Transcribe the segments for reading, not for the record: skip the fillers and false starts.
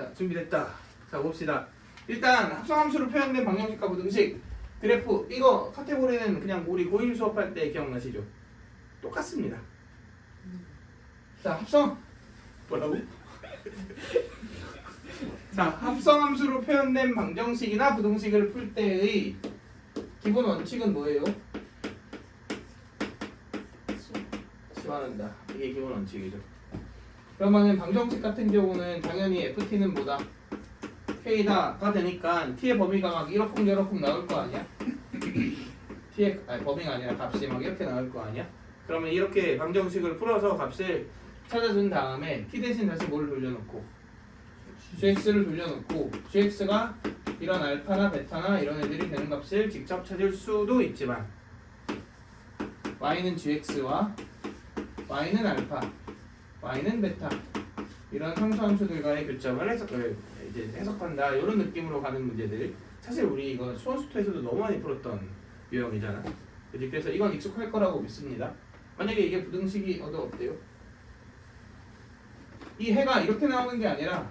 자, 준비됐다. 자, 봅시다. 일단 합성함수로 표현된 방정식과 부등식 그래프 이거 카테고리는 그냥 우리 고1 수업할 때 기억나시죠? 똑같습니다. 자, 합성 뭐라고? 자, 합성함수로 표현된 방정식이나 부등식을 풀 때의 기본 원칙은 뭐예요? 지원한다. 이게 기본 원칙이죠. 그러면은 방정식 같은 경우는 당연히 FT는 뭐다? K다가 되니까 T의 범위가 막 이러쿵저러쿵 나올 거 아니야? T의 범위가 아니라 값이 막 이렇게 나올 거 아니야? 그러면 이렇게 방정식을 풀어서 값을 찾아준 다음에 T 대신 다시 뭘 돌려놓고 GX를 돌려놓고 GX가 이런 알파나 베타나 이런 애들이 되는 값을 직접 찾을 수도 있지만 Y는 GX와 Y는 알파, Y는 베타 이런 상수함수들과의 교점을 해석한다 이런 느낌으로 가는 문제들 사실 우리 이거 수원수토에서도 너무 많이 풀었던 유형이잖아. 그치? 그래서 이건 익숙할 거라고 믿습니다. 만약에 이게 부등식이 어때요? 이 해가 이렇게 나오는 게 아니라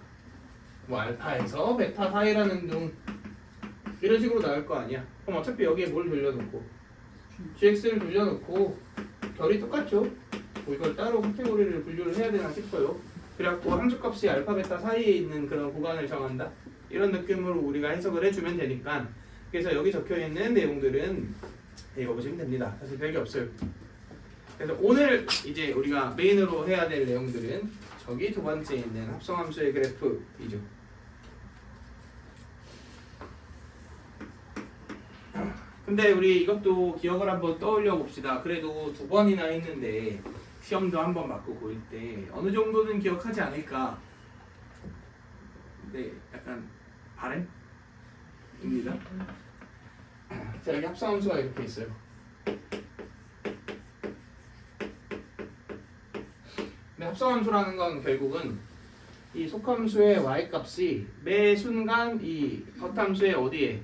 뭐 알파에서 베타 사이라는 등 이런 식으로 나올 거 아니야. 그럼 어차피 여기에 뭘 돌려놓고 GX를 돌려놓고 결이 똑같죠. 뭐 이걸 따로 카테고리를 분류를 해야 되나 싶어요. 그래갖고 함수값이 알파 베타 사이에 있는 그런 구간을 정한다 이런 느낌으로 우리가 해석을 해주면 되니까 그래서 여기 적혀있는 내용들은 읽어보시면 됩니다. 사실 별게 없어요. 그래서 오늘 이제 우리가 메인으로 해야 될 내용들은 저기 두 번째 있는 합성함수의 그래프이죠. 근데 우리 이것도 기억을 한번 떠올려 봅시다. 그래도 두 번이나 했는데 시험도 한번 맞고 고일 때 어느 정도는 기억하지 않을까. 근데 약간 바램입니다. 자, 여기 합성함수가 이렇게 있어요. 근데 합성함수라는 건 결국은 이 속함수의 y값이 매 순간 이 겉함수의 어디에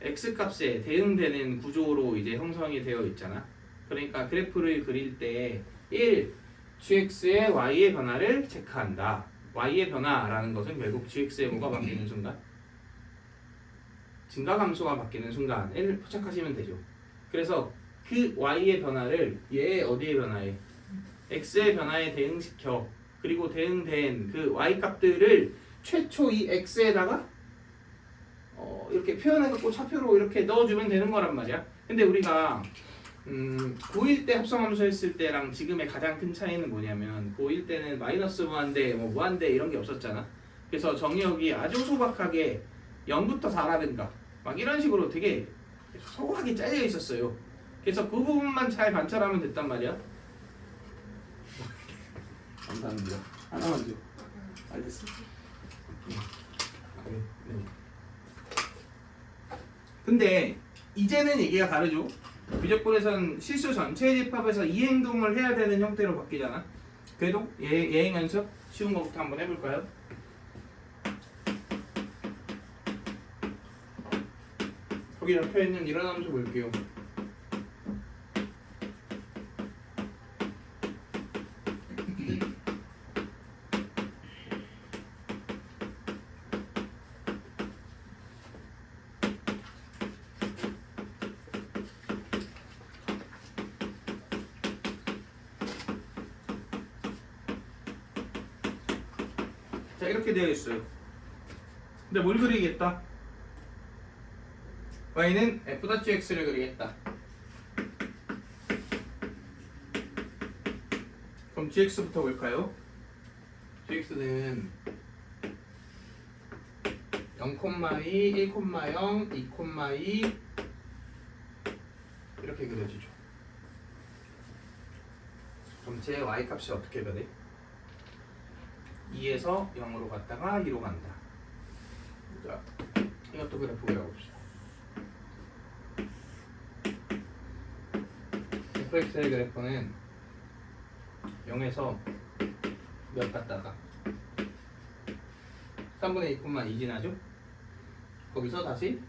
x값에 대응되는 구조로 이제 형성이 되어 있잖아. 그러니까 그래프를 그릴 때 1. gx의 y의 변화를 체크한다. y의 변화라는 것은 결국 gx의 뭐가 바뀌는 순간? 증가함수가 바뀌는 순간을 포착하시면 되죠. 그래서 그 y의 변화를 얘의 어디의 변화에? x의 변화에 대응시켜. 그리고 대응된 그 y 값들을 최초 이 x에다가 이렇게 표현해갖고 차표로 이렇게 넣어주면 되는 거란 말이야. 근데 우리가 고1 때 합성함수 했을 때랑 지금의 가장 큰 차이는 뭐냐면 고1 때는 마이너스 무한대, 뭐 무한대 이런 게 없었잖아. 그래서 정의역이 아주 소박하게 0부터 4라든가 막 이런 식으로 되게 소박하게 잘려 있었어요. 그래서 그 부분만 잘 관찰하면 됐단 말이야. 감사합니다. 하나만 줘. 알겠어? 네. 근데 이제는 얘기가 다르죠. 미적분에서는 실수 전체 집합에서 이 행동을 해야 되는 형태로 바뀌잖아. 그래도 예행 연습 쉬운 거부터 한번 해볼까요? 거기 적혀있는 이런 함수 볼게요. 자, 이렇게 되어 있어요. 근데 뭘 그리겠다? y는 f.gx를 그리겠다. 그럼 gx부터 볼까요? gx는 0,2, 1,0, 2,2 이렇게 그려지죠. 그럼 제 y값이 어떻게 변해? 2에서 0으로 갔다가 2로 간다. 자, 이것도 그래프 그려봅시다. fx의 그래프는 0에서 몇 갔다가 3분의 2,2 지나죠? 거기서 다시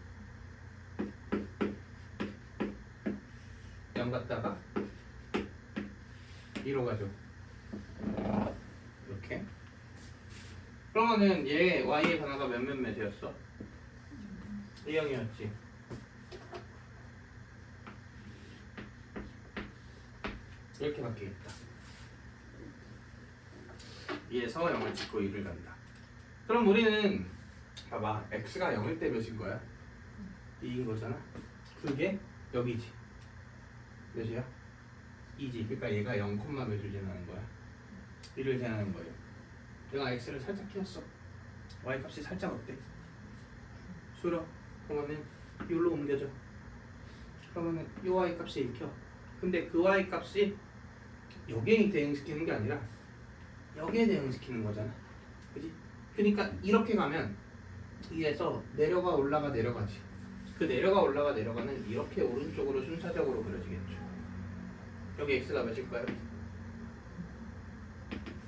0 갔다가 2로 가죠. 이렇게. 그러면은 얘 y의 변화가 몇몇몇이었어? 2형이었지. 이렇게 바뀌겠다. 2에서 0을 찍고 2를 간다. 그럼 우리는 봐봐, x가 0일 때 몇인 거야? 2인 거잖아. 그게 여기지. 몇이야? 2지. 그러니까 얘가 0, 몇을 지나는 거야? 1을 지나는 거예요. 내가 x를 살짝 키웠어. y 값이 살짝 어때? 줄어. 그러면은 여기로 옮겨져. 그러면은 이 y 값이 1 켜. 근데 그 y 값이 여기에 대응시키는 게 아니라 여기에 대응시키는 거잖아. 그지? 그러니까 이렇게 가면 위에서 내려가 올라가 내려가지. 그 내려가 올라가 내려가는 이렇게 오른쪽으로 순차적으로 그려지겠죠. 여기 x가 몇일까요?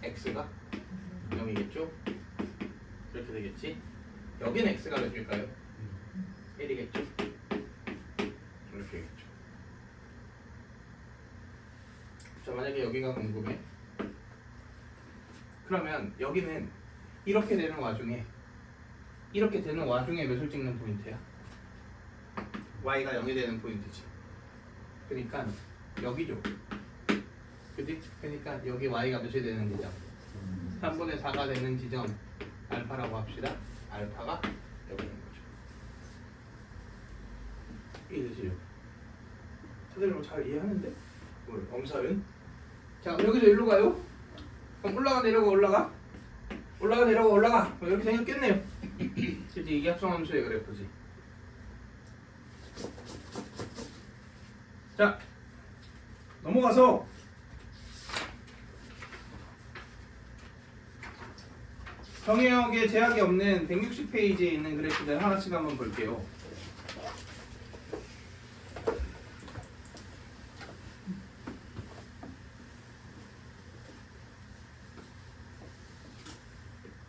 x가 0이겠죠? 이렇게 되겠지? 여기는 x가 몇일까요? 1이겠죠? 이렇게 되겠죠. 자, 만약에 여기가 궁금해. 그러면 여기는 이렇게 되는 와중에 몇을 찍는 포인트야? y가 0이 되는 포인트지. 그러니까 여기죠. 그지? 그러니까 여기 y가 몇이 되는 지점? 3분의 4가 되는 지점 알파라고 합시다. 알파가 여기 있는 거죠. 이해되시죠? 다들 뭐 잘 이해하는데? 뭘? 엄살은? 자, 여기서 일로 가요? 그럼 올라가 내려가 올라가? 올라가 내려가 올라가 뭐 이렇게 생겼겠네요. 실제 이게 합성함수의 그래프지. 자, 넘어가서 정의역에 제약이 없는 160페이지에 있는 그래프들 하나씩 한번 볼게요.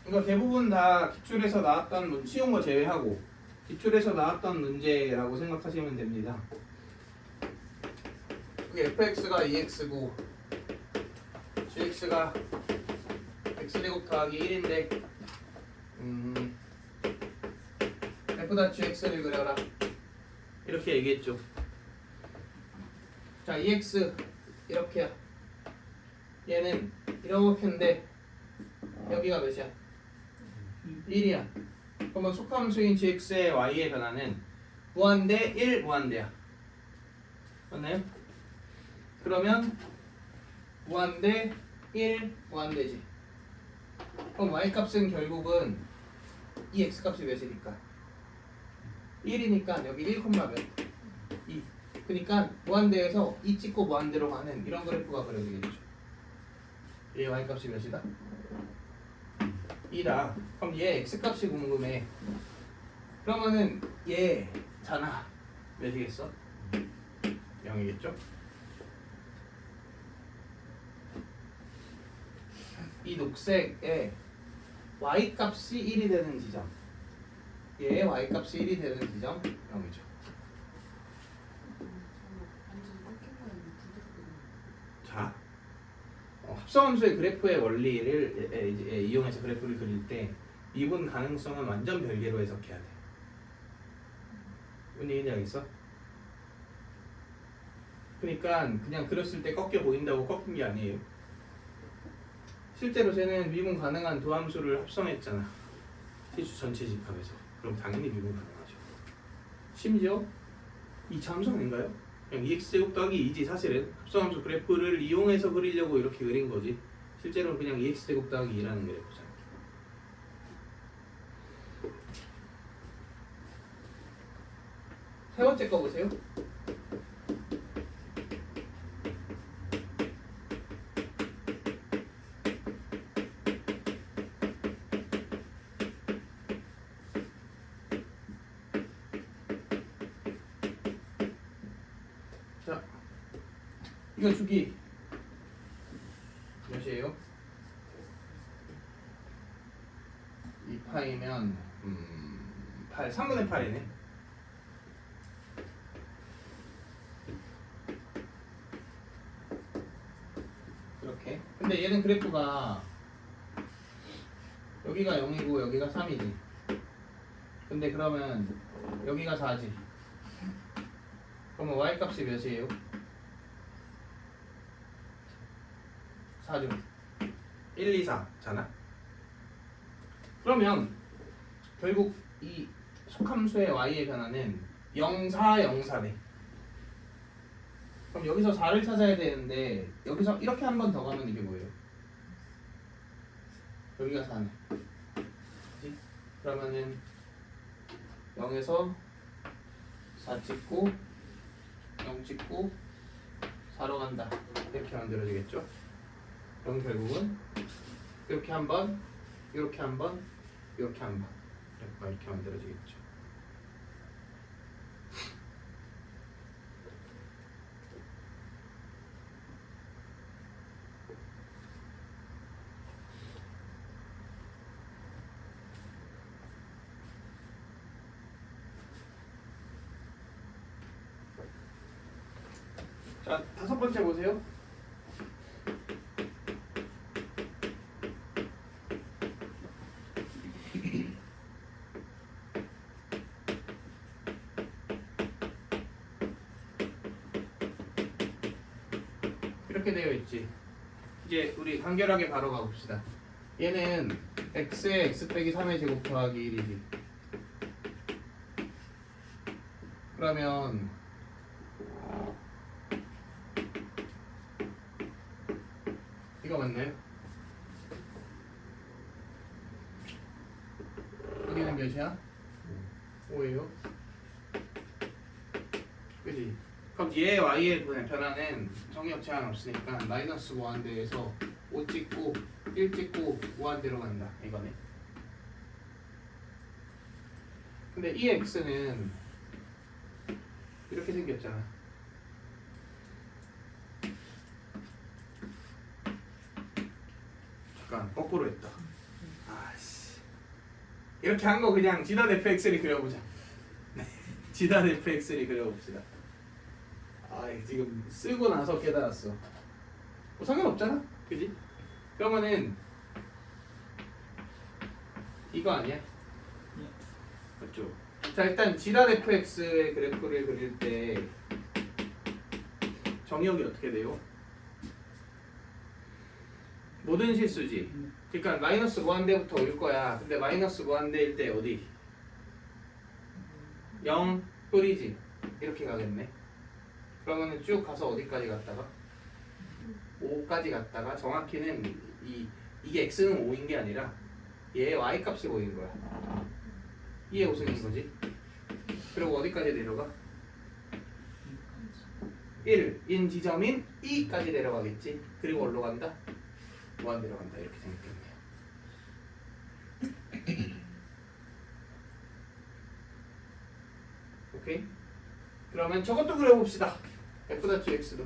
이거 대부분 다 기출에서 나왔던 쉬운 거 제외하고 기출에서 나왔던 문제라고 생각하시면 됩니다. 여기 fx가 2x고 gx가 x제곱 더하기 1인데 f.gx를 그려라 이렇게 얘기했죠. 자, 2x 이렇게야. 얘는 이렇게인데 여기가 몇이야? 1이야. 그러면 속함수인 gx의 y의 변화는 무한대 1 무한대야. 맞나요? 그러면 무한대 1 무한대지. 그럼 y 값은 결국은 이 x 값이 몇이니까 1이니까 여기 1, 몇? 2. 그러니까 무한대에서 2 찍고 무한대로 가는 이런 그래프가 그려지겠죠. 얘 y 값이 몇이다? 2다. 그럼 얘 x 값이 궁금해. 그러면은 얘잖아. 몇이겠어? 0이겠죠? 이 녹색에 y 값이 1이 되는 지점, 얘의 y 값이 1이 되는 지점 0이죠. 자, 합성함수의 그래프의 원리를 이용해서 그래프를 그릴 때 미분 가능성은 완전 별개로 해석해야 돼. 뭔 얘기인지 알겠어? 그러니까 그냥 그렸을 때 꺾여 보인다고 꺾인 게 아니에요. 실제로 쟤는 미분 가능한 두 함수를 합성했잖아. 티슈 전체 집합에서. 그럼 당연히 미분 가능하죠. 심지어 이 함수 아닌가요? 그냥 2x제곱 더하기 2지 사실은. 합성함수 그래프를 이용해서 그리려고 이렇게 그린 거지. 실제로는 그냥 2x제곱 더하기 2라는 그래프잖아. 세 번째 거 보세요. 자, 이거 주기 몇이에요? 2파이면 8, 3분의 8이네. 이렇게. 근데 얘는 그래프가 여기가 0이고 여기가 3이지. 근데 그러면 여기가 4지. 그러면 y값이 몇이에요? 4죠. 1, 2, 4잖아. 그러면 결국 이 속함수의 y의 변화는 0, 4, 0, 4네. 그럼 여기서 4를 찾아야 되는데 여기서 이렇게 한 번 더 가면 이게 뭐예요? 여기가 4네. 그치? 그러면은 0에서 4 찍고 0 찍고 4로 간다. 이렇게 만들어지겠죠? 그럼 결국은 이렇게 한 번, 이렇게 한 번, 이렇게 한 번 이렇게 만들어지겠죠. 자, 5번째 보세요. 이렇게 되어 있지. 이제 우리 간결하게 바로 가봅시다. 얘는 x에 x 빼기 3의 제곱 더하기 1이지. 그러면 이거 맞나요? 여기는 몇이야? 5예요. 그지? 그럼 얘 y의 변화는 정의역 제한 없으니까 마이너스 무한대에서 5 찍고 1 찍고 무한대로 간다 이거네. 근데 이 x는 이렇게 생겼잖아. 잠깐 거꾸로 했다. 아씨. 이렇게 한 거 그냥 지단 fx를 그려보자. 지단 fx를 그려봅시다. 아 지금 쓰고 나서 깨달았어. 뭐 상관없잖아, 그지? 그러면은 이거 아니야? 맞죠? 자 일단 지단 fx의 그래프를 그릴 때 정의역이 어떻게 돼요? 모든 실수지. 그러니까 마이너스 무한대부터 올 거야. 근데 마이너스 무한대일 때 어디? 0 뿌리지. 이렇게 가겠네. 그러면은 쭉 가서 어디까지 갔다가 5까지 갔다가 정확히는 이게 x는 5인 게 아니라 얘의 y 값이 5인 거야. 이게 5승인 거지. 그리고 어디까지 내려가? 1인 지점인 2까지 내려가겠지. 그리고 어디로 간다? 무한대로 간다. 이렇게 생겼겠네요. 오케이? 그러면 저것도 그려봅시다. f'(x도)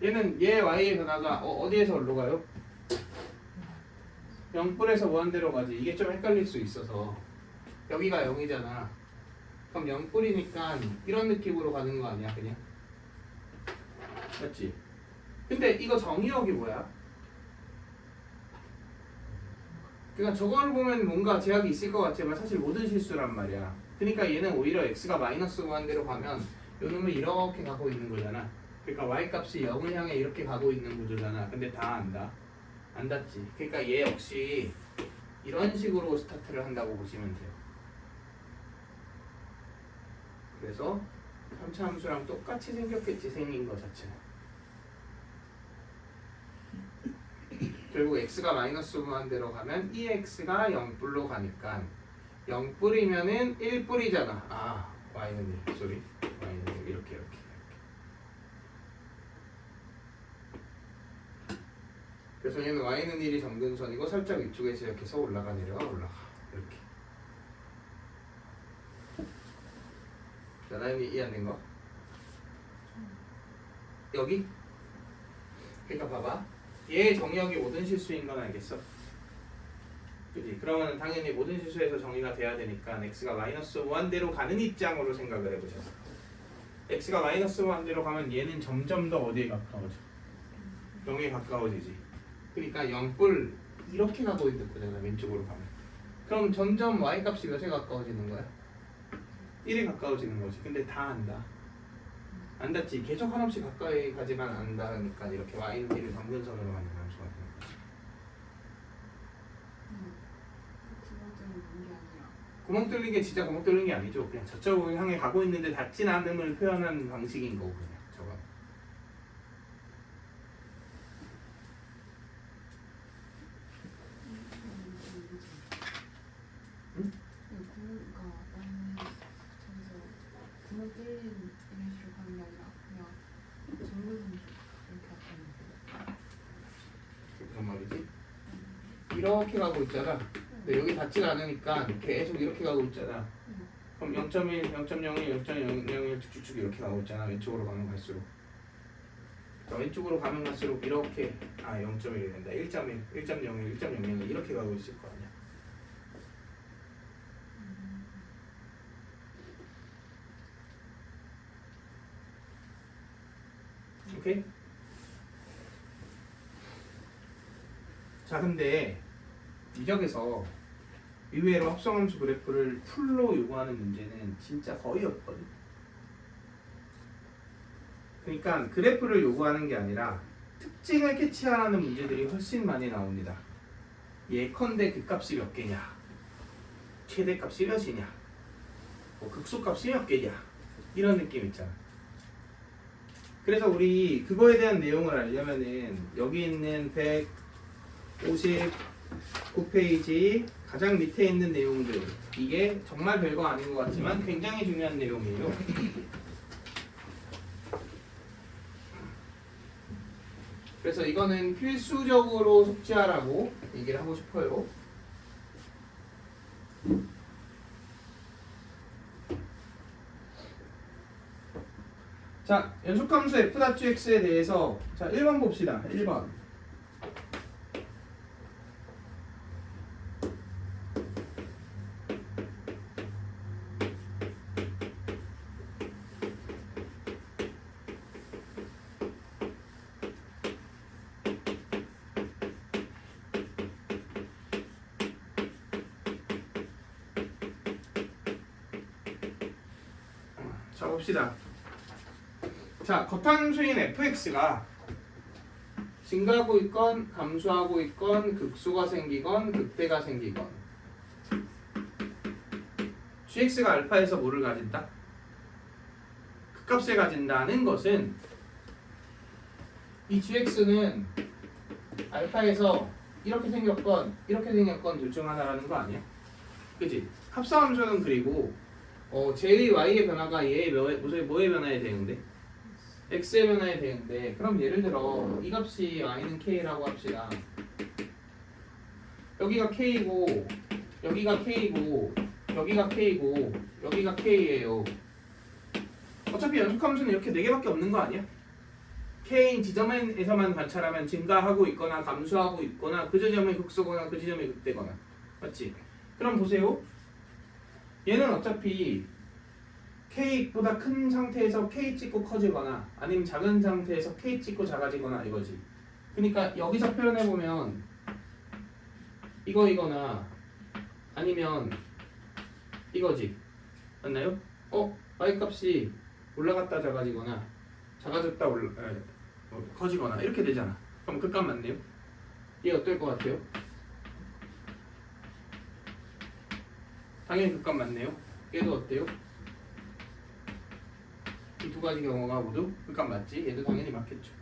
얘는 얘 y의 변화가 어디에서 어디로 가요? 0뿔에서 무한대로 가지. 이게 좀 헷갈릴 수 있어서 여기가 0이잖아. 그럼 0뿔이니까 이런 느낌으로 가는 거 아니야 그냥? 맞지? 근데 이거 정의역이 뭐야? 그러니까 저걸 보면 뭔가 제약이 있을 것 같지만 사실 모든 실수란 말이야. 그러니까 얘는 오히려 x가 마이너스 무한대로 가면 요 놈을 이렇게 가고 있는 거잖아. 그러니까 y값이 0을 향해 이렇게 가고 있는 구조잖아. 근데 다 안다. 안 닿지. 그러니까 얘 역시 이런 식으로 스타트를 한다고 보시면 돼요. 그래서 3차 함수랑 똑같이 생겼겠지, 생긴 거 자체는. 결국 x가 마이너스 무한대로 가면 이 x가 0뿔로 가니까 0뿔이면은 1뿔이잖아. 아, y는 1, 소리. y는 1, 이렇게. 그래서 얘는 y는 1이 점근선이고 살짝 위쪽에서 이렇게 해서 올라가 내려가 이렇게. 자, 나연이 이해 안 된 거? 여기? 그러니까 봐봐. 얘의 정의역이 모든 실수인 건 알겠어? 그지? 그러면 당연히 모든 실수에서 정의가 돼야 되니까 x가 마이너스 무한대로 가는 입장으로 생각을 해보셔서 x가 마이너스 무한대로 가면 얘는 점점 더 어디에 가까워져? 0에 가까워지지. 그러니까 0뿔 이렇게 가고 있는 거잖아. 왼쪽으로 가면. 그럼 점점 y 값이 몇에 가까워지는 거야? 1에 가까워지는 거지. 근데 다 안다. 안 닿지. 계속 한없이 가까이 가지만 안다니까 이렇게 y는 d를 점근선으로 가는 함수가 되는 거지. 구멍 뚫린 게 진짜 구멍 뚫린 게 아니죠. 그냥 저쪽을 향해 가고 있는데 닿진 않음을 표현한 방식인 거고 그냥 저건. 응? 그러니까 나는 저기서 구멍 뚫린 이런 식으로 가는 게 아니라 그냥 정글선 이렇게 갔다는 무슨 말이지? 이렇게 가고 있잖아. 근데 여기 닿질 않으니까 계속 이렇게 가고 있잖아. 그럼 0.1, 0.01, 0.001 쭉쭉 이렇게 가고 있잖아. 왼쪽으로 가면 갈수록. 그러니까 왼쪽으로 가면 갈수록 이렇게 0.1이 된다. 1.1, 1.01, 1.00 이렇게 가고 있을 거 아니야. 오케이? 자, 근데 이적에서 의외로 합성함수 그래프를 풀로 요구하는 문제는 진짜 거의 없거든. 그러니까 그래프를 요구하는 게 아니라 특징을 캐치하라는 문제들이 훨씬 많이 나옵니다. 예컨대 그 값이 몇 개냐, 최대값이 몇이냐, 뭐 극소값이 몇 개냐 이런 느낌 있잖아. 그래서 우리 그거에 대한 내용을 알려면은 여기 있는 159페이지 가장 밑에 있는 내용들, 이게 정말 별거 아닌 것 같지만 굉장히 중요한 내용이에요. 그래서 이거는 필수적으로 숙지하라고 얘기를 하고 싶어요. 자, 연속함수 f.x에 대해서 자 1번 봅시다. 1번. 자, 봅시다. 자, 겉함수인 fx가 증가하고 있건 감소하고 있건 극소가 생기건 극대가 생기건 gx가 알파에서 뭐를 가진다? 극값을 가진다는 것은 이 gx는 알파에서 이렇게 생겼건 이렇게 생겼건 둘 중 하나라는 거 아니야? 그치? 합성함수는 그리고 제의 y의 변화가 얘의 뭐의 변화에 대응돼? x의 변화에 대응돼. 그럼 예를 들어 이 값이 y는 k라고 합시다. 여기가 k고 여기가 k고 여기가 k고 여기가 k예요. 어차피 연속함수는 이렇게 4개밖에 없는 거 아니야? k인 지점에서만 관찰하면 증가하고 있거나 감소하고 있거나 그 지점이 극소거나 그 지점이 극대거나, 맞지? 그럼 보세요. 얘는 어차피 K보다 큰 상태에서 K 찍고 커지거나 아니면 작은 상태에서 K 찍고 작아지거나 이거지. 그러니까 여기서 표현해보면 이거나 아니면 이거지. 맞나요? Y값이 올라갔다 작아지거나 작아졌다 커지거나 이렇게 되잖아. 그럼 그 값 맞네요? 얘 어떨 것 같아요? 당연히 그 값 맞네요. 얘도 어때요? 이 두 가지 경우가 모두 극값 맞지? 얘도 당연히 맞겠죠.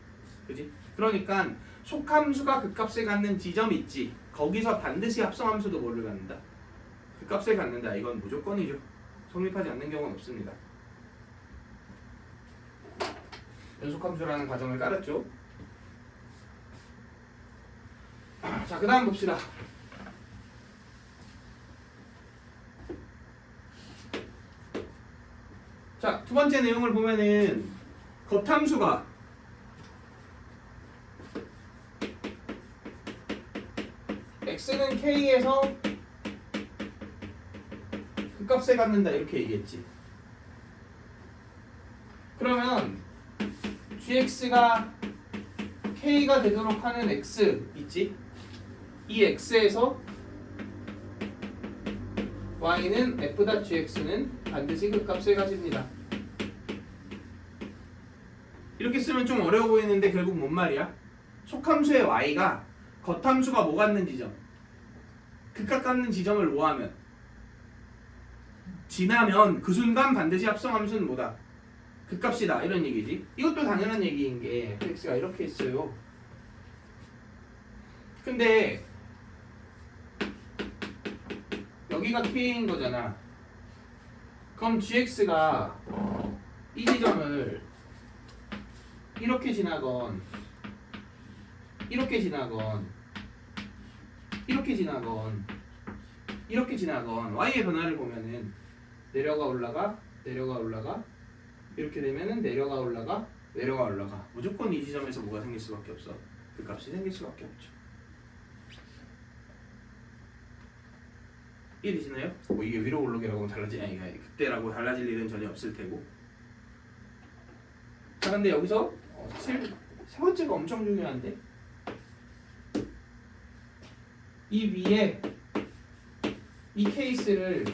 그지? 그러니까 속함수가 극값을 갖는 지점 있지. 거기서 반드시 합성함수도 뭐를 갖는다? 극값을 갖는다. 이건 무조건이죠. 성립하지 않는 경우는 없습니다. 연속함수라는 과정을 깔았죠. 자, 그 다음 봅시다. 자, 두 번째 내용을 보면은 겉함수가 x는 k에서 그 값에 갖는다 이렇게 얘기했지. 그러면 gx가 k가 되도록 하는 x 있지? 이 x에서 y는 f.gx는 반드시 그 값을 가집니다. 이렇게 쓰면 좀 어려워 보이는데 결국 뭔 말이야? 속함수의 y가 겉함수가 뭐 같는 지점? 극값 같는 지점을 뭐하면? 지나면 그 순간 반드시 합성함수는 뭐다? 극값이다 이런 얘기지. 이것도 당연한 얘기인 게 fx가 이렇게 있어요. 근데 여기가 k인 거잖아. 그럼 gx가 이 지점을 이렇게 지나건 이렇게 지나건 이렇게 지나건 이렇게 지나건 y의 변화를 보면은 내려가 올라가 내려가 올라가 이렇게 되면은 내려가 올라가 내려가 올라가 무조건 이 지점에서 뭐가 생길 수밖에 없어. 그 값이 생길 수밖에 없죠. 이해되시나요? 뭐 이게 위로 올라가라고 하면 달라지냐 이게 그때라고 달라질 일은 전혀 없을 테고. 자 근데 여기서 사실 세 번째가 엄청 중요한데 이 위에 이 케이스를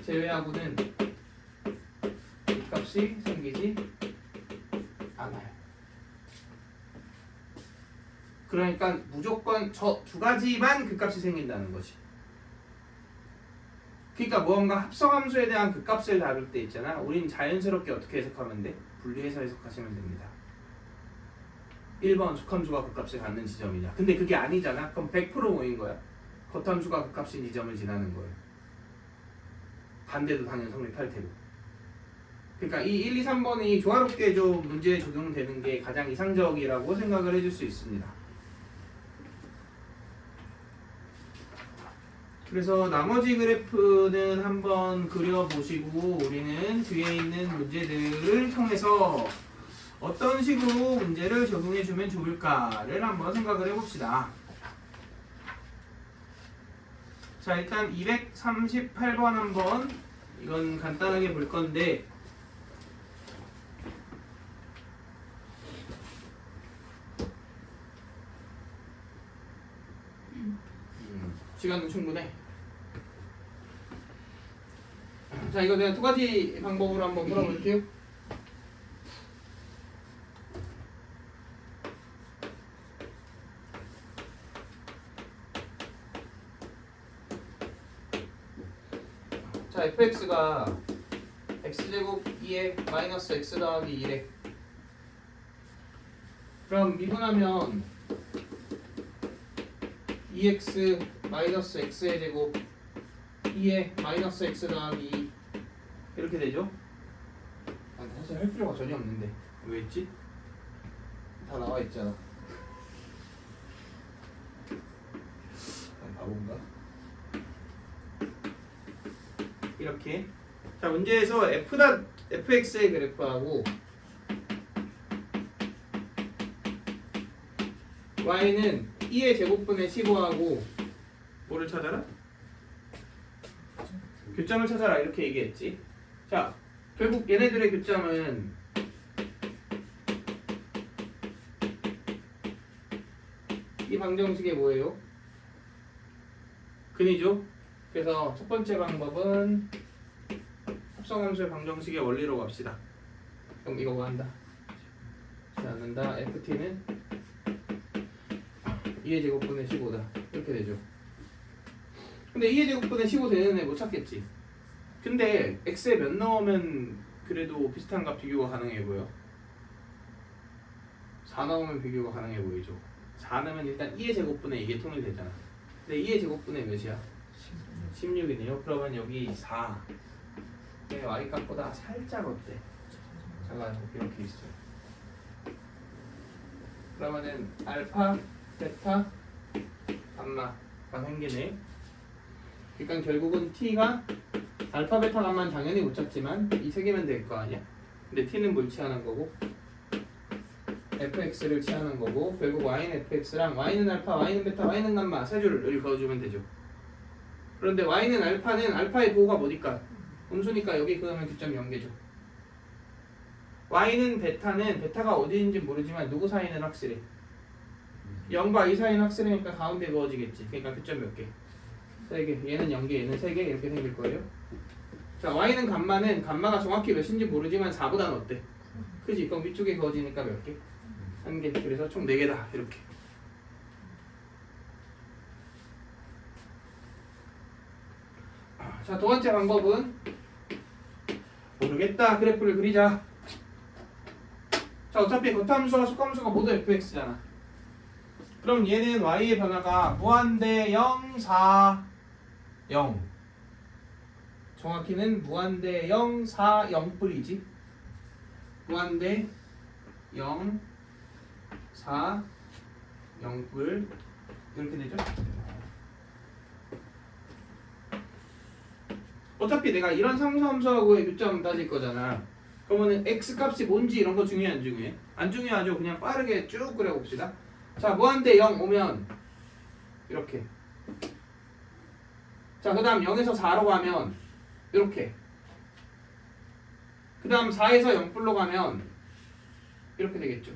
제외하고는 이 값이 생기지 않아요. 그러니까 무조건 저 두 가지만 그 값이 생긴다는 거지. 그러니까 무언가 합성함수에 대한 그 값을 다룰 때 있잖아. 우린 자연스럽게 어떻게 해석하면 돼? 분리해서 해석하시면 됩니다. 1번 속함수가 그 값을 갖는 지점이냐. 근데 그게 아니잖아. 그럼 100% 뭐인 거야? 겉함수가 그 값인 지점을 지나는 거예요. 반대도 당연히 성립할 테고. 그러니까 이 1, 2, 3번이 조화롭게 좀 문제에 적용되는 게 가장 이상적이라고 생각을 해줄 수 있습니다. 그래서 나머지 그래프는 한번 그려보시고 우리는 뒤에 있는 문제들을 통해서 어떤 식으로 문제를 적용해주면 좋을까를 한번 생각을 해봅시다. 자 일단 238번 한번 이건 간단하게 볼 건데 시간은 충분해. 자 이거 내가 두 가지 방법으로 한번 풀어볼게요. 자 fx가 x제곱 2에 마이너스 x 더하기 1에 그럼 미분하면 2x 마이너스 x의 제곱 2에 마이너스 x 더하기 2 이렇게 되죠? 사실 할 필요가 전혀 없는데 왜 했지? 다 나와 있잖아. 바본가? 이렇게 자 문제에서 fx의 그래프하고 y는 2의 제곱분의 15하고 뭐를 찾아라? 교점을 찾아라 이렇게 얘기했지. 자 결국 얘네들의 교점은 이 방정식이 뭐예요? 근이죠. 그래서 첫 번째 방법은 합성함수의 방정식의 원리로 갑시다. 그럼 이거 뭐 한다? 그렇지 않는다. ft는 2의 제곱분의 15다. 이렇게 되죠. 근데 2의 제곱분의 15 되는 애 못 찾겠지. 근데 x에 몇 넣으면 그래도 비슷한 값 비교가 가능해 보여? 4 넣으면 비교가 가능해 보이죠. 4 넣으면 일단 2의 제곱분에 이게 통일되잖아. 근데 2의 제곱분의 몇이야? 16이네요. 그러면 여기 4 y값보다 살짝 어때? 잠깐 이렇게 있어요. 그러면은 알파, 베타, 감마가 생기네. 그러니까 결국은 t가 알파, 베타, 감마는 당연히 못 찾지만 이 세 개면 될 거 아니야? 근데 t는 뭘 취하는 거고? fx를 취하는 거고 결국 y는 fx랑 y는 알파, y는 베타, y는 감마 세 줄을 그어주면 되죠. 그런데 y는 알파는 알파의 부호가 뭐니까? 음수니까 여기 그으면 교점 연계죠. y는 베타는 베타가 어디인지 모르지만 누구 사이는 확실해? 0과 2 사이는 확실하니까 가운데 그어지겠지. 그러니까 교점 몇 개? 3개. 얘는 0개, 얘는 3개 이렇게 생길 거예요. 자, y는 감마는 감마가 정확히 몇인지 모르지만 4보다는 어때? 그지? 그럼 위쪽에 그어지니까 몇 개? 1개. 그래서 총 4개다. 이렇게. 자, 두 번째 방법은 모르겠다. 그래프를 그리자. 자, 어차피 겉함수와 속함수가 모두 fx잖아. 그럼 얘는 y의 변화가 무한대 0, 4, 0. 정확히는 무한대 0, 4, 0뿔이지. 무한대 0, 4, 0뿔 이렇게 되죠. 어차피 내가 이런 상수함수하고의 교점 따질 거잖아. 그러면은 x 값이 뭔지 이런 거 중요해 안 중요해? 안 중요하죠. 그냥 빠르게 쭉 그려봅시다. 자, 무한대 0 오면 이렇게. 자, 그 다음 0에서 4로 가면 이렇게. 그 다음 4에서 0뿔로 가면 이렇게 되겠죠.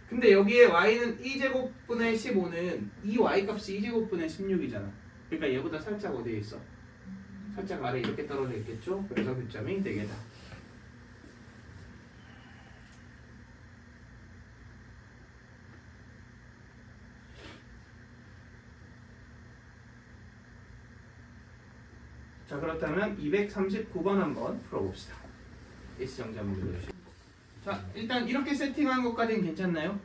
근데 여기에 y는 2제곱분의 15는 이 y값이 2제곱분의 16이잖아. 그러니까 얘보다 살짝 어디에 있어? 살짝 아래 이렇게 떨어져 있겠죠? 그래서 교점이 4개다. 자, 그렇다면 239번 한번 풀어봅시다. S정지 한번 눌러주시고. 자, 일단 이렇게 세팅한 것까지는 괜찮나요?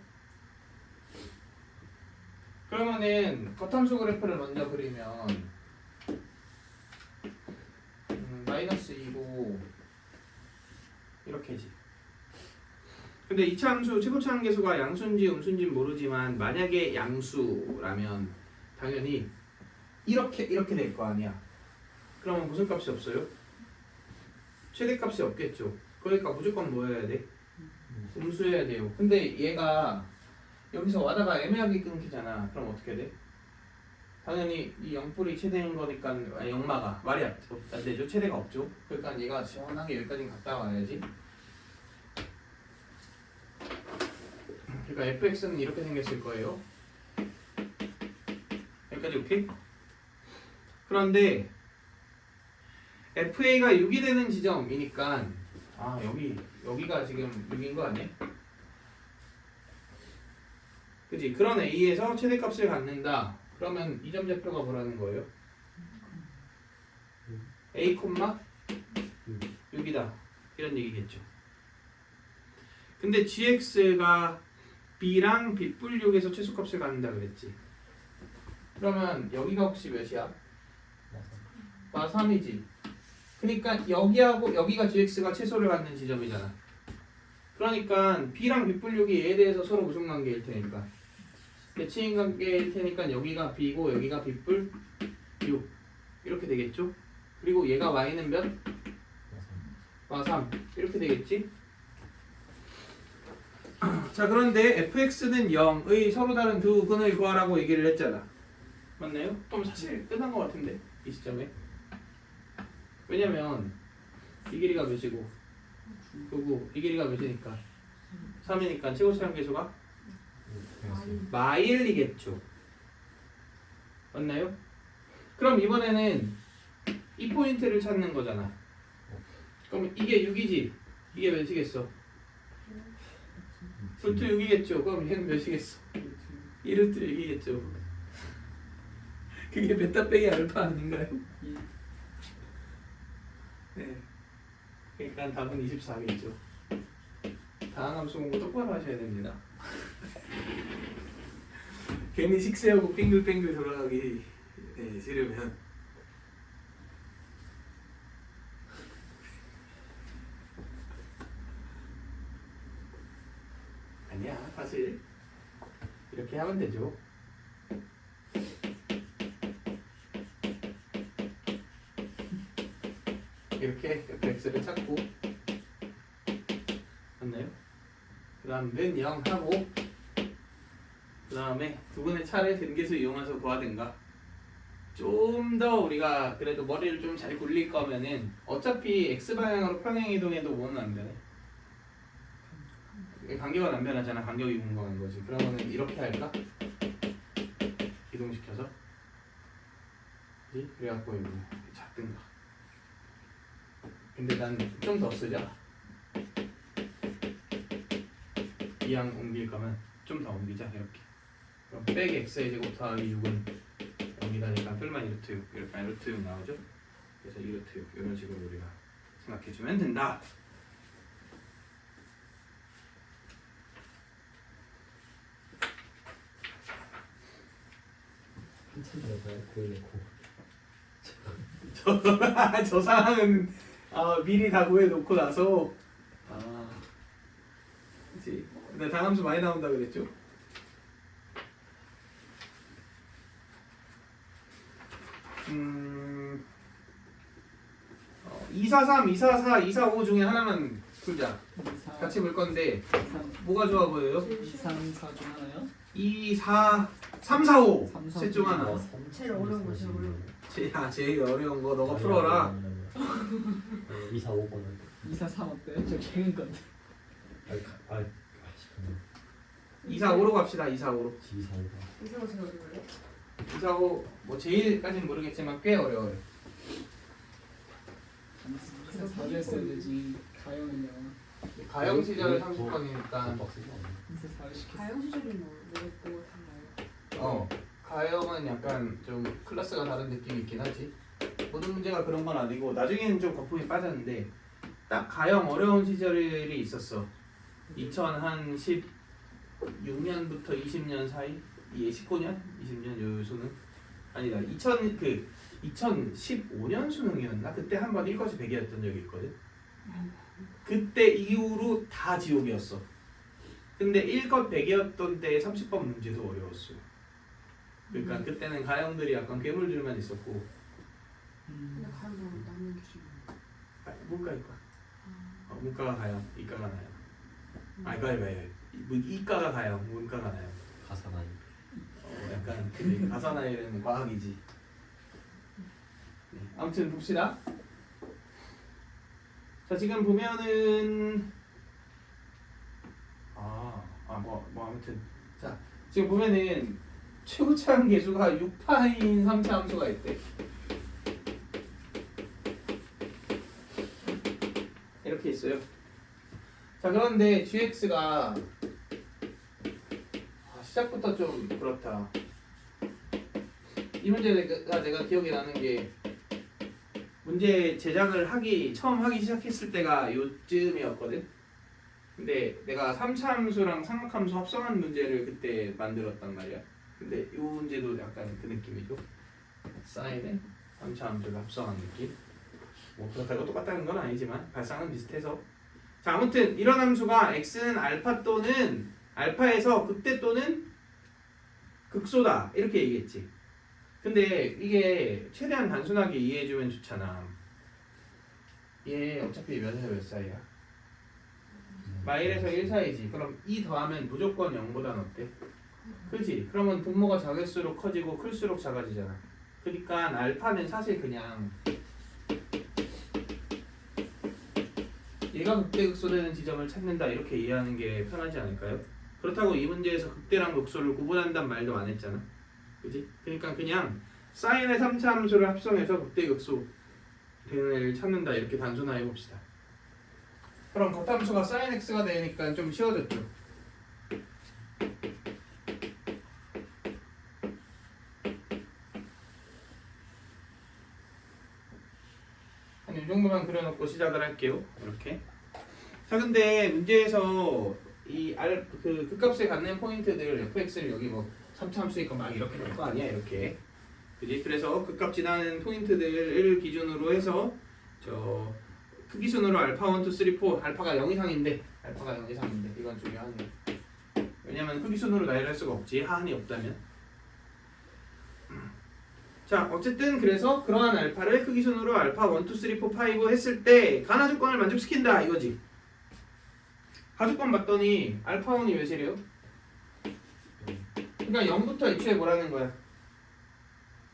그러면은 겉함수 그래프를 먼저 그리면 마이너스 2고 이렇게지. 근데 이차 함수 최고차 한계수가 양수인지 음수인지는 모르지만 만약에 양수라면 당연히 이렇게 될 거 아니야. 그러면 무슨 값이 없어요? 최대값이 없겠죠. 그러니까 무조건 뭐 해야 돼? 음수해야 돼요. 근데 얘가 여기서 와다가 애매하게 끊기잖아. 그럼 어떻게 돼? 당연히 이 0뿔이 최대인 거니까 영마가 말이 안 되죠. 최대가 없죠. 그러니까 얘가 시원하게 여기까지 갔다 와야지. 그러니까 fx는 이렇게 생겼을 거예요. 여기까지 오케이? 그런데 fa가 6이 되는 지점이니까 여기가 지금 6인 거 아니야? 그치? 그런 a에서 최대값을 갖는다. 그러면 이 점 좌표가 뭐라는 거예요? a, 6이다. 이런 얘기겠죠. 근데 gx가 b랑 b뿔 6에서 최소값을 갖는다 그랬지. 그러면 여기가 혹시 몇이야? 마 3이지. 그러니까 여기하고 여기가 gx가 최소를 갖는 지점이잖아. 그러니까 b랑 b뿔 6이 얘에 대해서 서로 무슨 관계일 테니까 대칭 관계일 테니까 여기가 b고 여기가 b뿔 6 이렇게 되겠죠. 그리고 얘가 y는 몇? 마 3 이렇게 되겠지. 자, 그런데 fx는 0의 서로 다른 두 근을 구하라고 얘기를 했잖아. 맞나요? 그럼 사실 끝난 것 같은데 이 시점에. 왜냐면 이 길이가 몇이고 그리고 이 길이가 몇이니까 3이니까 최고차 한계수가 마일이겠죠. 맞나요? 그럼 이번에는 이 포인트를 찾는 거잖아. 그럼 이게 6이지. 이게 몇이겠어? 루트 6이겠죠. 그럼 얘는 몇이겠어? 1루트 6이겠죠. 그게 베타 빼기 알파 아닌가요? 네. 그러니까 답은 24겠죠. 다항함수 공부 똑바로 하셔야 됩니다. 괜히 식세하고 빙글빙글 돌아가기 싫으면 아니야. 사실 이렇게 하면 되죠. 이렇게 fx를 찾고 맞나요? 그 다음은 0 하고 그 다음에 두 분의 차례 등계수 이용해서 구하든가. 좀 더 우리가 그래도 머리를 좀 잘 굴릴 거면은 어차피 x방향으로 평행 이동해도 뭐는 안 되네. 간격은 안 변하잖아. 간격이 궁금한 거지. 그러면은 이렇게 할까? 이동시켜서. 그지? 그래갖고 이거 잡든가. 근데 난 좀 더 쓰자. 이항 옮길 거면 좀 더 옮기자. 이렇게. 그럼 백 x의 제곱 더하기 6은 0이다니까 뿔만 2루트 6 이렇게 루트 6 나오죠? 그래서 2루트 6 이런 식으로 우리가 생각해주면 된다. 한참 전에 구해놓고 저 상황은 미리 다 구해놓고 나서 그치. 근데 다함수 많이 나온다 그랬죠? 음, 243, 244, 245 중에 하나만 풀자. 같이 볼 건데 뭐가 좋아 보여요? 2, 3, 4 중 하나요? 2, 4, 3, 4, 5 3, 4, 셋 중 하나. 제일 어려운 거, 제일 어려운 거. 제일 어려운 거 너가 풀어라. 2, 4, 5번은 2, 4, 3 어때? 저 개인 건데. 2, 4, 5로 갑시다. 2, 4, 5로. 2, 4, 5번 이거 제일 어려워요? 2, 4, 5 뭐 제일까지는 모르겠지만 꽤 어려워요. 2, 4, 4를 써야 되지. 가영은요. 가영 시절 30번이니까 2, 4, 4를 시켰어. 가영 시절이 뭐 달라요? 가영은 약간 좀 클래스가 다른 느낌이 있긴 하지. 모든 문제가 그런 건 아니고 나중에는 좀 거품이 빠졌는데 딱 가영 어려운 시절이 있었어. 2016년부터 20년 사이? 이게 19년? 20년 요 수능? 아니다. 2015년 수능이었나? 그때 한번 1거시 100이었던 적이 있거든. 그때 이후로 다 지옥이었어. 근데 1것 100이었던 때 30번 문제도 어려웠어. 그러니까 그때는 가형들이 약간 괴물들만 있었고. 근데 가영 뭐 남는 기준이 문과 이과. 문과가 가형, 이과가 나요. 이과가 봐요. 이과가 가형, 문과가 나요. 가사나이 약간 근데 가사나이는 과학이지. 네, 아무튼 봅시다. 자 지금 보면은 아무튼 자 지금 보면은 최고차항 계수가 6파인 3차 함수가 있대. 이렇게 있어요. 자 그런데 gx가 시작부터 좀 그렇다. 이 문제가 내가 기억이 나는 게 문제 제작을 처음 하기 시작했을 때가 요쯤이었거든. 근데 내가 3차 함수랑 삼각함수 합성한 문제를 그때 만들었단 말이야. 근데 이 문제도 약간 그 느낌이죠. 사인에 3차 함수를 합성한 느낌. 뭐 그렇다고 똑같다는 건 아니지만 발상은 비슷해서. 자 아무튼 이런 함수가 x는 알파 또는 알파에서 극대 또는 극소다 이렇게 얘기했지. 근데 이게 최대한 단순하게 이해해주면 좋잖아. 얘 어차피 몇에서 몇 사이야? 마일에서 1 사이지. 그럼 2 더하면 무조건 0보단 어때? 그지? 그러면 분모가 작을수록 커지고 클수록 작아지잖아. 그러니까 알파는 사실 그냥 얘가 극대 극소되는 지점을 찾는다 이렇게 이해하는 게 편하지 않을까요? 그렇다고 이 문제에서 극대랑 극소를 구분한단 말도 안 했잖아. 그지? 그러니까 그냥 사인의 3차 함수를 합성해서 극대 극소 되는 애를 찾는다 이렇게 단순화해 봅시다. 그럼 겉함수가 sin x가 되니까 좀 쉬워졌죠. 한 이 정도만 그려놓고 시작을 할게요. 이렇게. 자 근데 문제에서 이 그 극값에 갖는 포인트들 fx를 여기 뭐 3차 함수니까 막 이렇게 될 거 아니야 이렇게. 그지? 그래서 극값 지나는 포인트들을 기준으로 해서 저 크기순으로 알파 1, 2, 3, 4 알파가 0 이상인데 이건 중요하네. 왜냐면 크기순으로 나열할 수가 없지 하한이 없다면. 자 어쨌든 그래서 그러한 알파를 크기순으로 알파 1, 2, 3, 4, 5 했을 때 가나 조건을 만족시킨다 이거지. 가조건 봤더니 알파 1이 몇이래요? 그러니까 0부터 애초에 뭐라는 거야?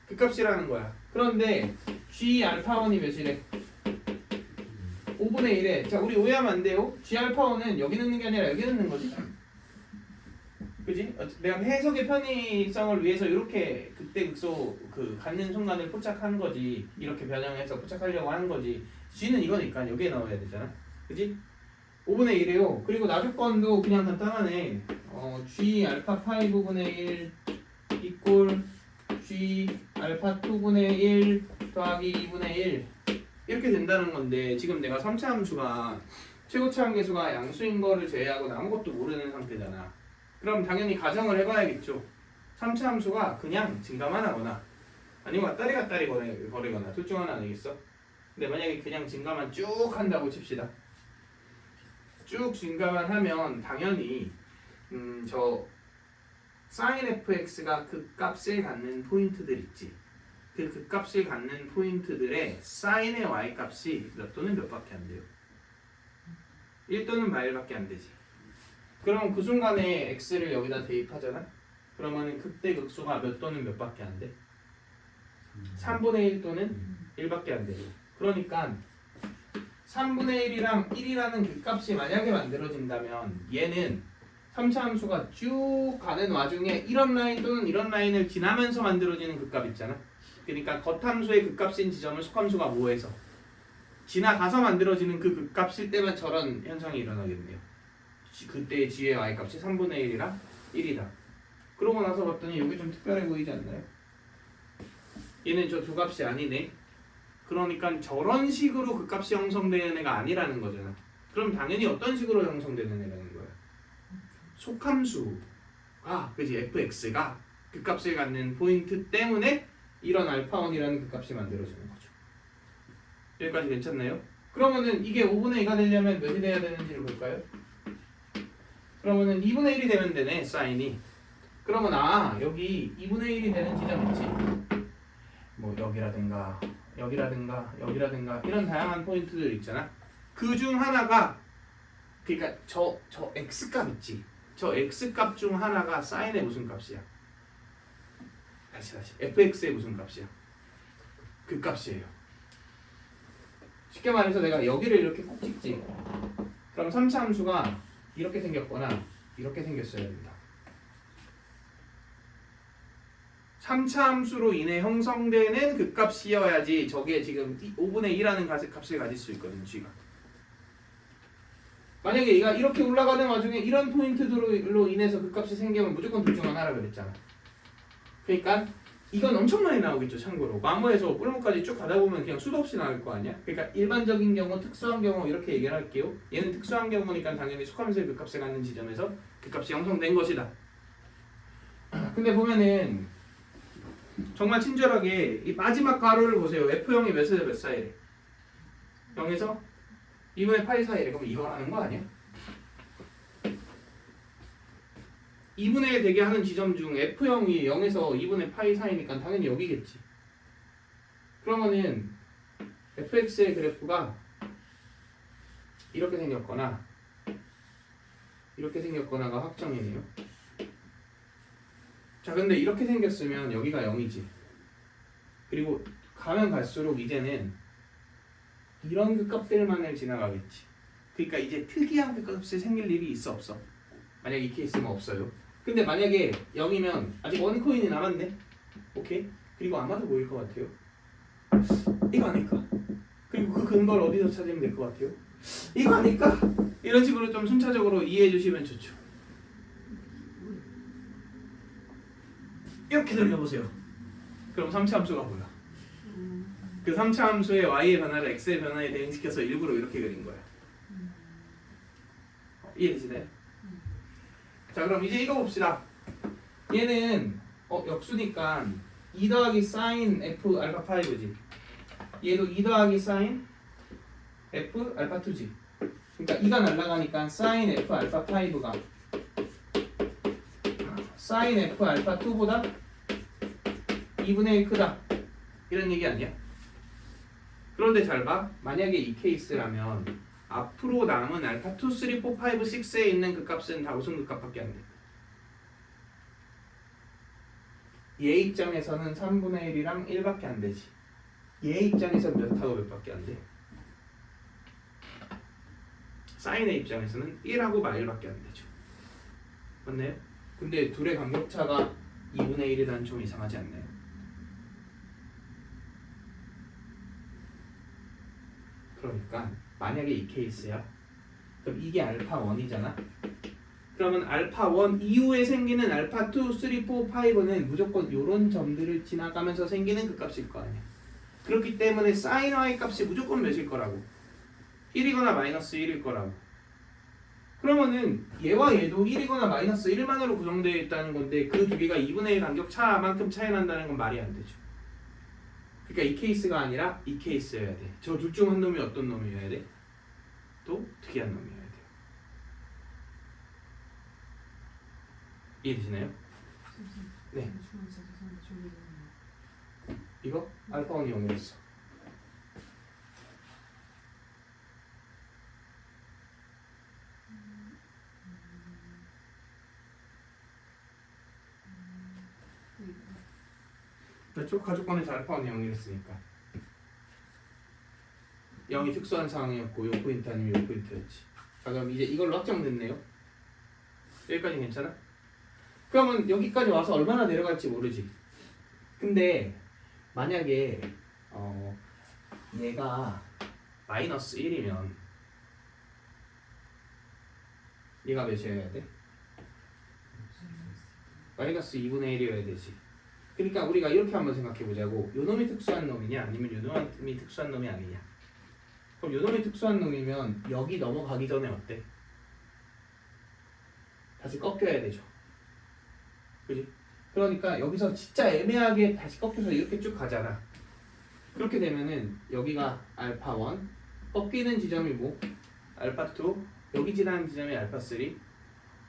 극값이라는 거야. 그런데 g 알파 1이 몇이래? 5분의 1에 자 우리 오해하면 안 돼요. G알파1은 여기 넣는 게 아니라 여기 넣는 거지. 그지? 내가 해석의 편의성을 위해서 이렇게 그때 극소 그 갖는 순간을 포착한 거지. 이렇게 변형해서 포착하려고 하는 거지. G는 이거니까 여기에 넣어야 되잖아. 그지? 5분의 1이에요. 그리고 나조건도 그냥 간단하네. G 알파 파이 부분의 1 이꼴 G 알파 2분의 1 더하기 2분의 1 이렇게 된다는 건데 지금 내가 3차 함수가 최고차 함계수가 양수인 거를 제외하고는 아무것도 모르는 상태잖아. 그럼 당연히 가정을 해봐야겠죠. 3차 함수가 그냥 증가만 하거나 아니면 왔다리 거리거나 둘 중 하나 아니겠어? 근데 만약에 그냥 증가만 쭉 한다고 칩시다. 쭉 증가만 하면 당연히 저 sin fx가 극값을 갖는 포인트들 있지. 그 극값을 갖는 포인트들의 sin의 y값이 몇 또는 몇 밖에 안 돼요. 1 또는 마일밖에 안 되지. 그럼 그 순간에 x를 여기다 대입하잖아. 그러면은 극대 극소가 몇 또는 몇 밖에 안 돼? 3분의 1 또는 1밖에 안 돼요. 그러니까 3분의 1이랑 1이라는 그 값이 만약에 만들어진다면 얘는 3차 함수가 쭉 가는 와중에 이런 라인 또는 이런 라인을 지나면서 만들어지는 그 값 있잖아. 그러니까 겉함수의 그 값인 지점을 속함수가 뭐해서 지나가서 만들어지는 그 극값일 때만 저런 현상이 일어나겠네요. 그때의 g의 y값이 3분의 1이랑 1이다. 그러고 나서 봤더니 여기 좀 특별해 보이지 않나요? 얘는 저 두 값이 아니네. 그러니까 저런 식으로 그 값이 형성되는 애가 아니라는 거잖아. 그럼 당연히 어떤 식으로 형성되는 애라는 거야? 속함수가 그지 fx가 그 값을 갖는 포인트 때문에 이런 알파1이라는 그 값이 만들어지는 거죠. 여기까지 괜찮나요? 그러면은 이게 5분의 2가 되려면 몇이 돼야 되는지를 볼까요? 그러면은 2분의 1이 되면 되네 사인이. 그러면 여기 2분의 1이 되는 지점 있지. 뭐 여기라든가 이런 다양한 포인트들 있잖아. 그 중 하나가 그러니까 저 x값 있지. 저 x값 중 하나가 사인의 무슨 값이야? 다시 fx의 무슨 값이야? 그 값이에요. 쉽게 말해서 내가 여기를 이렇게 꼭 찍지. 그럼 3차 함수가 이렇게 생겼거나 이렇게 생겼어야 된다. 3차 함수로 인해 형성되는 그 값이어야지 저게 지금 5분의 2라는 값을 가질 수 있거든, G가. 만약에 얘가 이렇게 올라가는 와중에 이런 포인트로 인해서 그 값이 생기면 무조건 둘 중 하나라 그랬잖아. 그러니까 이건 엄청 많이 나오겠죠, 참고로. 마모에서 뿔무까지 쭉 가다 보면 그냥 수도 없이 나올 거 아니야? 그러니까 일반적인 경우, 특수한 경우 이렇게 얘기를 할게요. 얘는 특수한 경우니까 당연히 속함수의 그 값을 갖는 지점에서 그 값이 형성된 것이다. 근데 보면은 정말 친절하게 이 마지막 가로를 보세요. F0이 몇에서 몇 사이래? 0에서 2분의 파이 사이래. 그럼 이거라는 거 아니야? 2분의 1 되게 하는 지점 중 F0이 0에서 2분의 파이 사이니까 당연히 여기겠지. 그러면은 fx의 그래프가 이렇게 생겼거나 이렇게 생겼거나가 확정이네요. 자, 근데 이렇게 생겼으면 여기가 0이지. 그리고 가면 갈수록 이제는 이런 그 값들만을 지나가겠지. 그러니까 이제 특이한 그 값이 생길 일이 있어 없어? 만약에 이 케이스면 없어요. 근데 만약에 0이면 아직 원코인이 남았네. 오케이? 그리고 아마도 뭐일 것 같아요? 이거 아닐까? 그리고 그 근거를 어디서 찾으면 될 것 같아요? 이거 아닐까? 이런 식으로 좀 순차적으로 이해해 주시면 좋죠. 이렇게 돌려보세요. 그럼 3차 함수가 뭐야? 그 3차 함수의 y의 변화를 x의 변화에 대응시켜서 일부러 이렇게 그린 거야. 이해되시나요? 자, 그럼 이제 이거 봅시다. 얘는 역수니까 2 더하기 sin f 알파 5지. 얘도 2 더하기 sin f 알파 2지. 그러니까 2가 날아가니까 sin f 알파 5가 sin f 알파 2보다 2분의 1 크다. 이런 얘기 아니야? 그런데 잘 봐. 만약에 이 케이스라면 앞으로 남은 알파 2, 3, 4, 5, 6에 있는 그 값은 다 무슨 그 값밖에 안 돼. 얘 입장에서는 3분의 1이랑 1밖에 안 되지. 얘 입장에서 몇하고 몇밖에 안 돼? 사인의 입장에서는 1하고 마일밖에 안 되죠. 맞나요? 근데 둘의 간격차가 2분의 1이라는 좀 이상하지 않나요? 그러니까 만약에 이 케이스야. 그럼 이게 알파 1이잖아. 그러면 알파 1 이후에 생기는 알파 2, 3, 4, 5는 무조건 이런 점들을 지나가면서 생기는 그 값일 거 아니야. 그렇기 때문에 sin y 값이 무조건 몇일 거라고? 1이거나 마이너스 1일 거라고. 그러면은 얘와 얘도 1이거나 마이너스 1만으로 구성되어 있다는 건데 그 두 개가 2분의 1 간격 차만큼 차이 난다는 건 말이 안 되죠. 그러니까 이 케이스가 아니라 이 케이스여야 돼. 저 둘 중 한 놈이 어떤 놈이어야 돼? 또 특이한 놈이어야 돼요. 이해되시나요? 네. 잠시만 진짜 죄송한데 저기 이거 알파 1이 0이었어. 저 가족관에서 알파 1이 0이었으니까 0이 특수한 상황이었고 요 포인트 아니면 요 포인트였지. 자 그럼 이제 이걸로 확정됐네요. 여기까지 괜찮아? 그러면 여기까지 와서 얼마나 내려갈지 모르지. 근데 만약에 얘가 마이너스 1이면 얘가 몇이어야 돼? 마이너스 2분의 1이어야 되지. 그러니까 우리가 이렇게 한번 생각해 보자고. 요 놈이 특수한 놈이냐 아니면 요 놈이 특수한 놈이 아니냐. 그럼 요 놈이 특수한 놈이면 여기 넘어가기 전에 어때? 다시 꺾여야 되죠. 그지? 그러니까 여기서 진짜 애매하게 다시 꺾여서 이렇게 쭉 가잖아. 그렇게 되면은 여기가 알파 1 꺾이는 지점이 뭐? 알파 2 여기 지나는 지점이 알파 3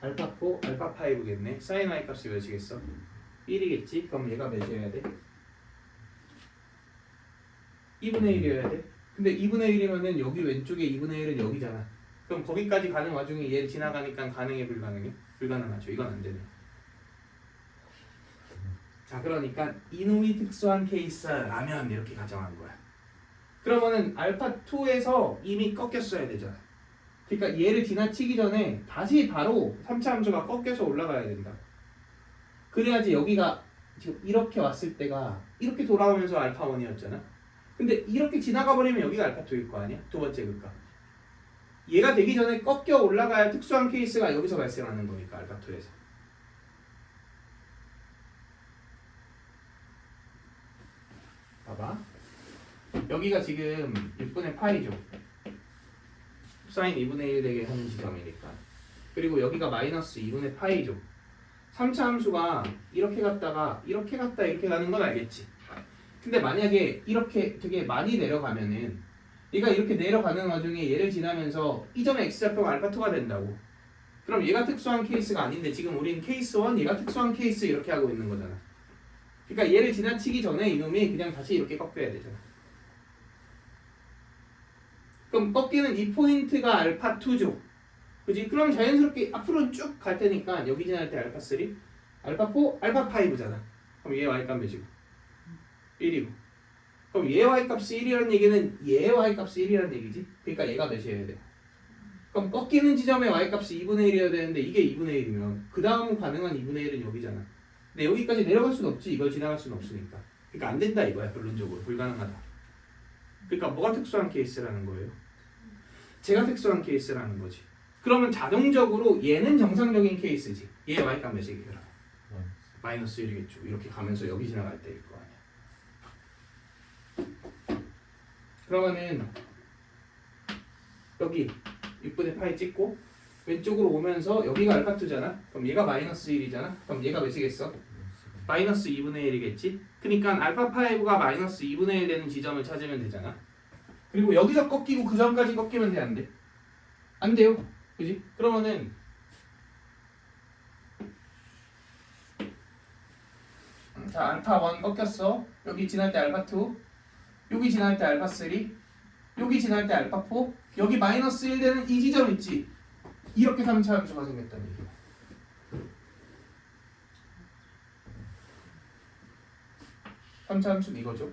알파 4 알파 5겠네. 사인 y 값이 몇이겠어? 1이겠지? 그럼 얘가 몇이어야 돼? 2분의 1이어야 돼. 근데 2분의 1이면은 여기 왼쪽에 2분의 1은 여기잖아. 그럼 거기까지 가는 와중에 얘 지나가니까 가능해 불가능해? 불가능하죠. 이건 안 되네. 자 그러니까 이놈이 특수한 케이스라면 이렇게 가정한 거야. 그러면은 알파 2에서 이미 꺾였어야 되잖아. 그러니까 얘를 지나치기 전에 다시 바로 3차 함수가 꺾여서 올라가야 된다. 그래야지 여기가 지금 이렇게 왔을 때가 이렇게 돌아오면서 알파 1이었잖아. 근데 이렇게 지나가 버리면 여기가 알파 2일 거 아니야? 두 번째 극과. 얘가 되기 전에 꺾여 올라가야 특수한 케이스가 여기서 발생하는 거니까 알파 2에서. 봐봐. 여기가 지금 6분의 파이죠. 사인 2분의 1 되게 하는 지점이니까. 그리고 여기가 마이너스 2분의 파이죠. 3차 함수가 이렇게 갔다가 이렇게 갔다 이렇게 가는 건 알겠지. 근데 만약에 이렇게 되게 많이 내려가면은 얘가 이렇게 내려가는 와중에 얘를 지나면서 이 점의 x좌표가 알파 2가 된다고. 그럼 얘가 특수한 케이스가 아닌데 지금 우린 케이스 1 얘가 특수한 케이스 이렇게 하고 있는 거잖아. 그러니까 얘를 지나치기 전에 이놈이 그냥 다시 이렇게 꺾여야 되잖아. 그럼 꺾이는 이 포인트가 알파 2죠. 그지? 그럼 자연스럽게 앞으로 쭉 갈 테니까 여기 지날 때 알파 3, 알파 4, 알파 5잖아. 그럼 얘 y 값 몇이고? 1이고. 그럼 얘 y 값이 1이라는 얘기는 얘 y 값이 1이라는 얘기지? 그러니까 얘가 몇이어야 돼? 그럼 꺾이는 지점의 y 값이 2분의 1이어야 되는데 이게 2분의 1이면 그 다음 가능한 2분의 1은 여기잖아. 근데 여기까지 내려갈 수는 없지. 이걸 지나갈 수는 없으니까. 그러니까 안 된다 이거야. 결론적으로 불가능하다. 그러니까 뭐가 특수한 케이스라는 거예요? 제가 특수한 케이스라는 거지. 그러면 자동적으로 얘는 정상적인 케이스지. 얘 y 값 몇이겠더라? 마이너스 1이겠죠. 이렇게 가면서 여기 지나갈 때일 거 아니야. 그러면은 여기 6분의 파이 찍고 왼쪽으로 오면서 여기가 알파 2잖아. 그럼 얘가 마이너스 1이잖아. 그럼 얘가 몇이겠어? 마이너스 2분의 1이겠지. 그러니까 알파 5가 마이너스 2분의 1 되는 지점을 찾으면 되잖아. 그리고 여기서 꺾이고 그 전까지 꺾이면 돼, 안 돼? 안 돼요. 그지? 그러면은 자 알파 1 꺾였어. 여기 지날 때 알파 2, 여기 지날 때 알파 3, 여기 지날 때 알파 4, 여기 마이너스 1 되는 이 지점 있지? 이렇게 3차 함수가 생겼다는 얘기야. 삼차 함수는 이거죠.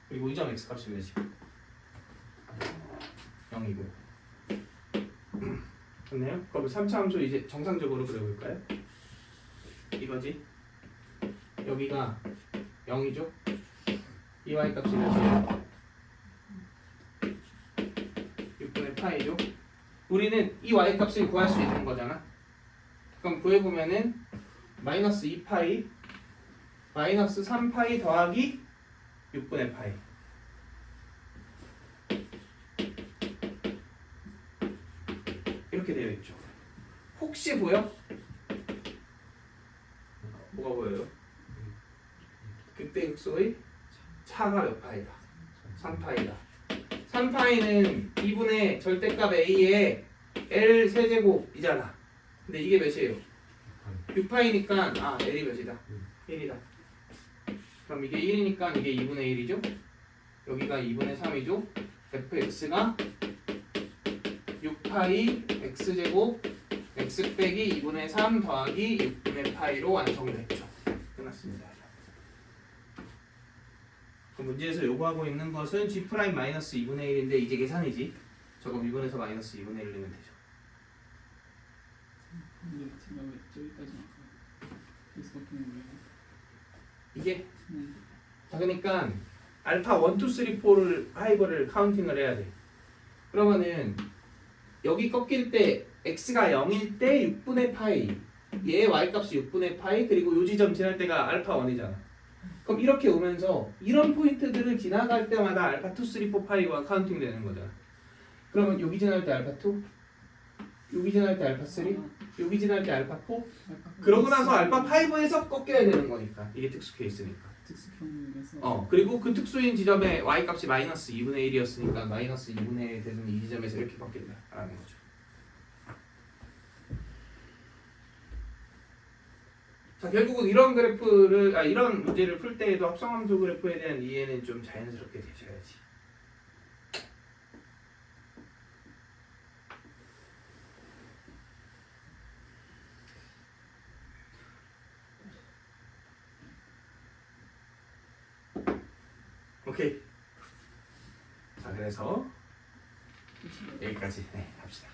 그리고 이 점 x 값이 몇이? 0이고. 좋네요. 그럼 3차 함수 이제 정상적으로 그려볼까요? 이거지. 여기가 0이죠. 이 y값이 몇이에요? 6분의 파이죠. 우리는 이 y값을 구할 수 있는 거잖아. 그럼 구해보면은 마이너스 2파이 마이너스 3파이 더하기 6분의 파이. 이렇게 되어 있죠. 혹시 보여? 뭐가 보여요? 극대극소의 차가 몇 파이다? 3파이다. 3파이는 2분의 절대값 a의 l 세제곱이잖아. 근데 이게 몇이에요? 6파이니까 l이 몇이다? 1이다. 그럼 이게 1이니까 이게 2분의 1이죠? 여기가 2분의 3이죠? fx가 6파이 x제곱 x 빼기 2분의 3 더하기 6분의 파이로 완성됐죠. 끝났습니다. 그 문제에서 요구하고 있는 것은 g 프라임 마이너스 2분의 1인데 이제 계산이지. 저거 미분해서 마이너스 2분의 1 넣으면 되죠. 근데 제가 왜 저기까지 나가요? 여기서 바뀌는 거예요? 이게 네. 자 그러니까 알파 1, 2, 3, 4를 하이버를 카운팅을 해야 돼. 그러면은 여기 꺾일 때 x가 0일 때 6분의 파이 얘의 y값이 6분의 파이 그리고 요 지점 지날 때가 알파 1이잖아. 그럼 이렇게 오면서 이런 포인트들을 지나갈 때마다 알파 2, 3, 4, 파이가 카운팅 되는 거잖아. 그러면 여기 지날 때 알파 2 여기 지날 때 알파 3 여기 지날 때 알파 4 그러고 나서 알파 5에서 꺾여야 되는 거니까 이게 특수 케이스니까. 특수평균에서 그리고 그 특수인 지점에 y값이 마이너스 2분의 1이었으니까 마이너스 2분의 1 되는 이 지점에서 이렇게 바뀐다라는 거죠. 자 결국은 이런 그래프를 이런 문제를 풀 때에도 합성함수 그래프에 대한 이해는 좀 자연스럽게 되셔야지. 오케이. 자 그래서 여기까지 합시다.